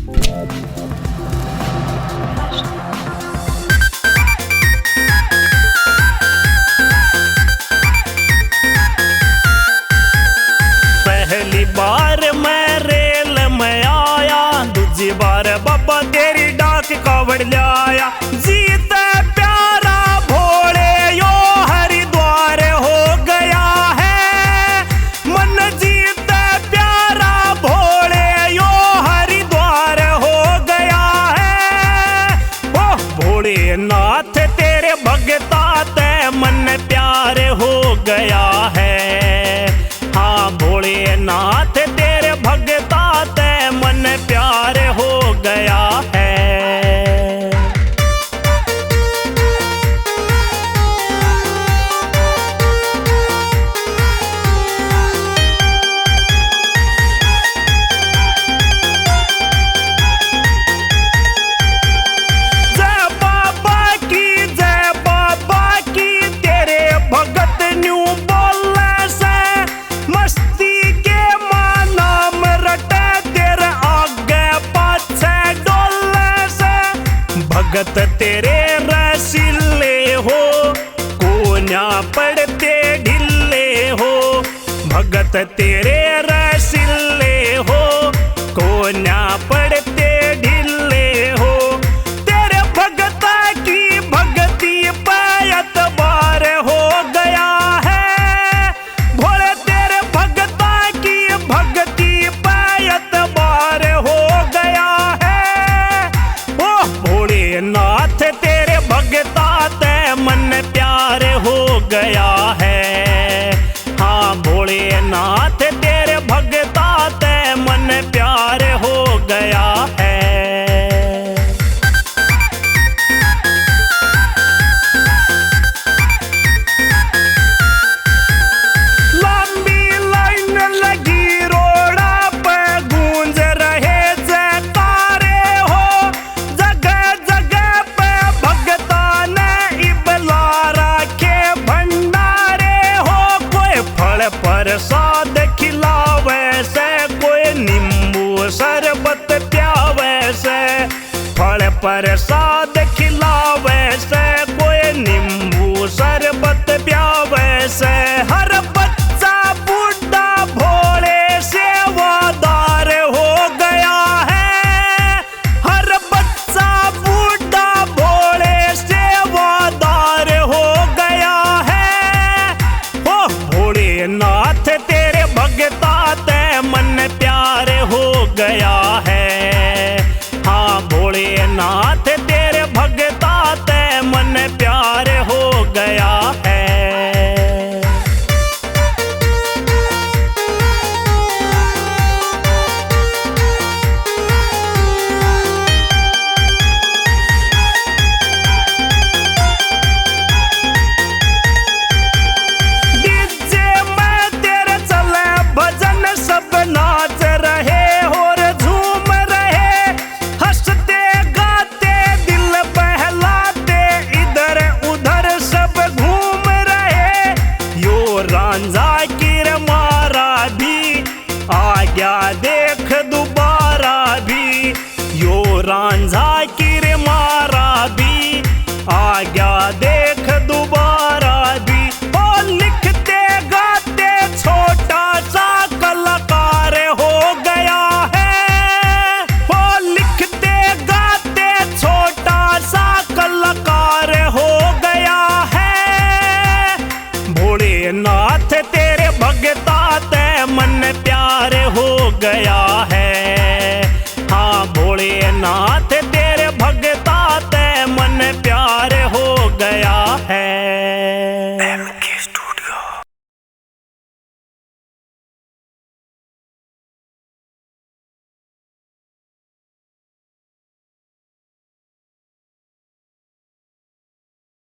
पहली बार मैं रेल में आया, दूजी बार बाबा तेरी डाक कावड़ लाया। जीते प्यारा भोले यो हरिद्वार हो गया है, मन जीते प्यारा भोले यो हरिद्वार हो गया है। ओ भोलेनाथ तेरे भगता ते मन प्यार हो गया है। हाँ भोलेनाथ तेरे भगता ते मन प्यार हो गया है। जय बाबा की तेरे भगत न्यू बोलने से मस्ती के नाम रटे तेरे आगे पाछे डोलने से। भगत तेरे रसीले हो कोन्या पड़ते ढिले हो, भगत तेरे रसीले हो कोन्या पड़ते ढिले हो। तेरे भगत की भगती पायत बार हो गया है, भोले तेरे भगता की भगती पायत बार हो गया है। ओ भोलेनाथ तेरे भगता ते मन प्यार हो गया है। हाँ भोलेनाथ तेरे भगता ते मन प्यार हो गया है। लंबी लाइन लगी रोड़ा पे गूंज रहे जयकारे हो, जगह जगह पे भगता ने इबला रखे भंडारे हो। कोई फल प्रसाद खिलावे से, कोई नींबू शरबत प्यावे से। फल प्रसाद खिलावे से, कोई नींबू शरबत प्यावे से। हर बच्चा बूढ़ा भोले सेवादार हो गया है, हर बच्चा बूढ़ा भोले सेवादार हो गया है। ओ भोलेनाथ तेरे भगता ते मन प्यार हो गया है। हाँ भोलेनाथ तेरे भगता ते मन प्यार हो गया है। डीजे में तेरे चले भजन, सब नाच रहे और झूम रहे। हंसते गाते दिल बहलाते, इधर उधर सब घूम रहे। यो रांझा किर मारा भी आ गया देख दोबारा भी, यो रांझा किर मारा भी आ गया देख दोबारा भी। ओ लिखते गाते छोटा सा कलाकार हो गया है, ओ लिखते गाते छोटा सा कलाकार हो गया है। भोलेनाथ तेरे भगता ते मन प्यार हो गया है। हाँ भोलेनाथ